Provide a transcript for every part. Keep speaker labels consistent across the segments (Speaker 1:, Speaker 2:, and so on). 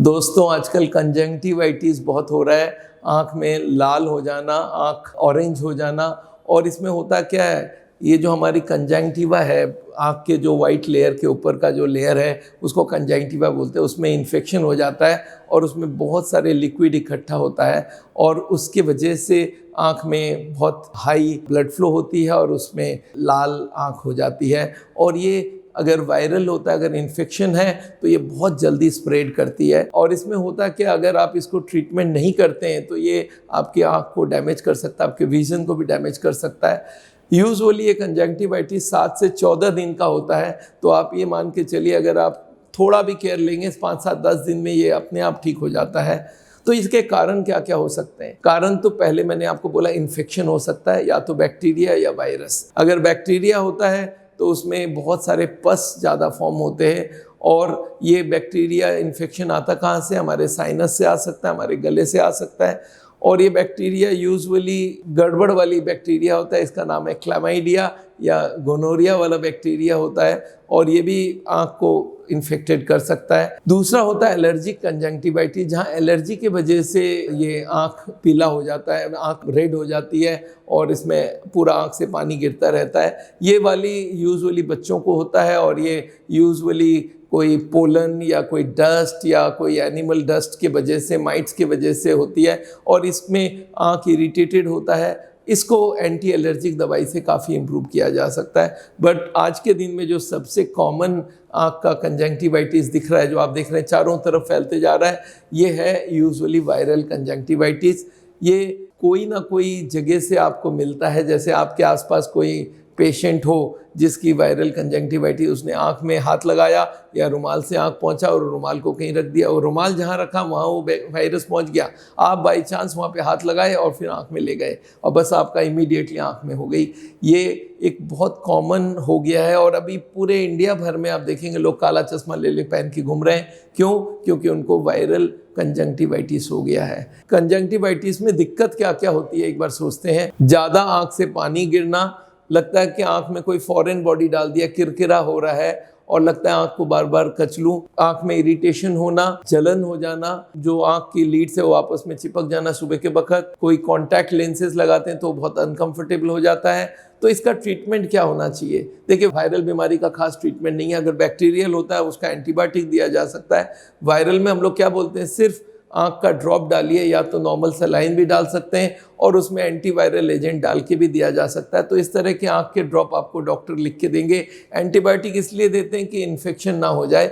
Speaker 1: दोस्तों आजकल कंजंक्टिवाइटिस बहुत हो रहा है, आँख में लाल हो जाना, आँख ऑरेंज हो जाना। और इसमें होता क्या है, ये जो हमारी कंजंक्टिवा है, आँख के जो वाइट लेयर के ऊपर का जो लेयर है उसको कंजंक्टिवा बोलते हैं। उसमें इन्फेक्शन हो जाता है और उसमें बहुत सारे लिक्विड इकट्ठा होता है और उसके वजह से आँख में बहुत हाई ब्लड फ्लो होती है और उसमें लाल आँख हो जाती है। और ये अगर वायरल होता है, अगर इन्फेक्शन है तो ये बहुत जल्दी स्प्रेड करती है। और इसमें होता है कि अगर आप इसको ट्रीटमेंट नहीं करते हैं तो ये आपकी आँख को डैमेज कर सकता है, आपके विजन को भी डैमेज कर सकता है। यूजुअली ये कंजंक्टिवाइटिस 7 से 14 दिन का होता है, तो आप ये मान के चलिए अगर आप थोड़ा भी केयर लेंगे 5, 7, 10 दिन में ये अपने आप ठीक हो जाता है। तो इसके कारण क्या क्या हो सकते हैं? कारण तो पहले मैंने आपको बोला, इन्फेक्शन हो सकता है, या तो बैक्टीरिया या वायरस। अगर बैक्टीरिया होता है तो उसमें बहुत सारे पस ज़्यादा फॉर्म होते हैं और ये बैक्टीरिया इन्फेक्शन आता कहाँ से? हमारे साइनस से आ सकता है, हमारे गले से आ सकता है। और ये बैक्टीरिया यूजुअली गड़बड़ वाली बैक्टीरिया होता है, इसका नाम है क्लैमाइडिया या गोनोरिया वाला बैक्टीरिया होता है और ये भी आँख को इन्फेक्टेड कर सकता है। दूसरा होता है एलर्जिक कंजंक्टिवाइटिस, जहाँ एलर्जी की वजह से ये आँख पीला हो जाता है, आँख रेड हो जाती है और इसमें पूरा आँख से पानी गिरता रहता है। ये वाली यूजुअली बच्चों को होता है और ये यूजुअली कोई पोलन या कोई डस्ट या कोई एनिमल डस्ट के वजह से, माइट्स के वजह से होती है और इसमें आँख इरिटेटेड होता है। इसको एंटी एलर्जिक दवाई से काफ़ी इम्प्रूव किया जा सकता है। बट आज के दिन में जो सबसे कॉमन आँख का कंजंक्टिवाइटिस दिख रहा है, जो आप देख रहे हैं चारों तरफ फैलते जा रहा है, ये है यूजुअली वायरल कंजंक्टिवाइटिस। ये कोई ना कोई जगह से आपको मिलता है, जैसे आपके आसपास कोई पेशेंट हो जिसकी वायरल कंजंक्टिवाइटिस, उसने आँख में हाथ लगाया या रुमाल से आँख पहुँचा और रुमाल को कहीं रख दिया और रुमाल जहाँ रखा वहाँ वो वायरस पहुँच गया। आप बाई चांस वहाँ पे हाथ लगाए और फिर आँख में ले गए और बस आपका इमीडिएटली आँख में हो गई। ये एक बहुत कॉमन हो गया है और अभी पूरे इंडिया भर में आप देखेंगे लोग काला चश्मा ले पहन के घूम रहे हैं। क्यों? क्योंकि उनको वायरल कंजंक्टिवाइटिस हो गया है। कंजंक्टिवाइटिस में दिक्कत क्या क्या होती है, एक बार सोचते हैं। ज़्यादा आँख से पानी गिरना, लगता है कि आँख में कोई फॉरेन बॉडी डाल दिया, किरकिरा हो रहा है और लगता है आँख को बार बार कचलूं। आँख में इरिटेशन होना, जलन हो जाना, जो आँख की लीड से वो आपस में चिपक जाना सुबह के वक्त। कोई कॉन्टैक्ट लेंसेज लगाते हैं तो बहुत अनकंफर्टेबल हो जाता है। तो इसका ट्रीटमेंट क्या होना चाहिए? देखिए, वायरल बीमारी का खास ट्रीटमेंट नहीं है। अगर बैक्टीरियल होता है उसका एंटीबायोटिक दिया जा सकता है। वायरल में हम लोग क्या बोलते हैं, सिर्फ आँख का ड्रॉप डालिए, या तो नॉर्मल सलाइन भी डाल सकते हैं और उसमें एंटीवायरल एजेंट डाल के भी दिया जा सकता है। तो इस तरह के आँख के ड्रॉप आपको डॉक्टर लिख के देंगे। एंटीबायोटिक इसलिए देते हैं कि इन्फेक्शन ना हो जाए,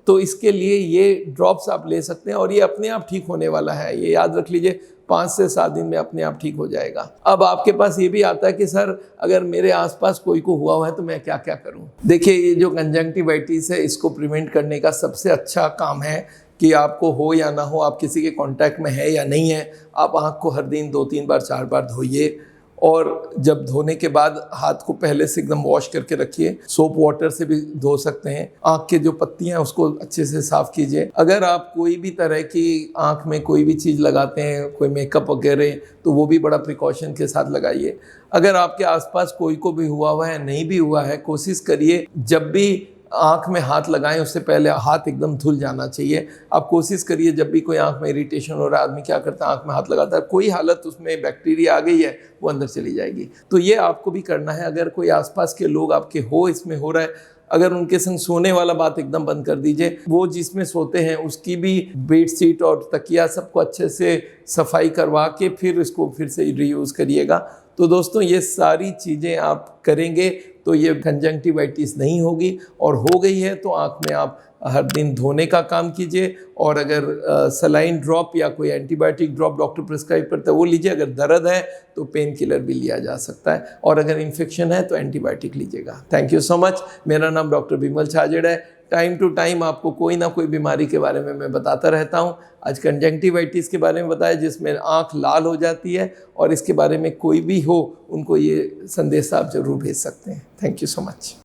Speaker 1: तो इसके लिए ये ड्रॉप्स आप ले सकते हैं और ये अपने आप ठीक होने वाला है। ये याद रख लीजिए, 5 से 7 दिन में अपने आप ठीक हो जाएगा। अब आपके पास ये भी आता है कि सर अगर मेरे आसपास कोई को हुआ है तो मैं क्या क्या करूं? देखिए, ये जो कंजंक्टिवाइटिस है इसको प्रिवेंट करने का सबसे अच्छा काम है कि आपको हो या ना हो, आप किसी के कांटेक्ट में है या नहीं है, आप आँख को हर दिन 2-3 बार 4 बार धोइए और जब धोने के बाद हाथ को पहले से एकदम वॉश करके रखिए। सोप वाटर से भी धो सकते हैं। आँख के जो पत्तियां हैं उसको अच्छे से साफ कीजिए। अगर आप कोई भी तरह की आँख में कोई भी चीज़ लगाते हैं, कोई मेकअप वगैरह, तो वो भी बड़ा प्रिकॉशन के साथ लगाइए। अगर आपके आसपास कोई को भी हुआ है, नहीं भी हुआ है, कोशिश करिए जब भी आँख में हाथ लगाएं उससे पहले हाथ एकदम धुल जाना चाहिए। आप कोशिश करिए, जब भी कोई आँख में इरिटेशन हो रहा है, आदमी क्या करता है, आँख में हाथ लगाता है, कोई हालत उसमें बैक्टीरिया आ गई है वो अंदर चली जाएगी। तो ये आपको भी करना है। अगर कोई आसपास के लोग आपके इसमें हो रहा है, अगर उनके संग सोने वाला बात एकदम बंद कर दीजिए। वो जिसमें सोते हैं उसकी भी बेडशीट और तकिया सबको अच्छे से सफाई करवा के फिर इसको फिर से रीयूज़ करिएगा। तो दोस्तों, ये सारी चीज़ें आप करेंगे तो ये कंजंक्टिवाइटिस नहीं होगी, और हो गई है तो आँख में आप हर दिन धोने का काम कीजिए। और अगर सलाइन ड्रॉप या कोई एंटीबायोटिक ड्रॉप डॉक्टर प्रिस्क्राइब करता है वो लीजिए। अगर दर्द है तो पेन किलर भी लिया जा सकता है, और अगर इन्फेक्शन है तो एंटीबायोटिक लीजिएगा। Thank you so much. मेरा नाम डॉक्टर बिमल छाजेड़ है। टाइम टू टाइम आपको कोई ना कोई बीमारी के बारे में मैं बताता रहता हूँ। आज कंजंक्टिवाइटिस के बारे में बताया, जिसमें आँख लाल हो जाती है, और इसके बारे में कोई भी हो उनको ये संदेश आप जरूर भेज सकते हैं। Thank you so much.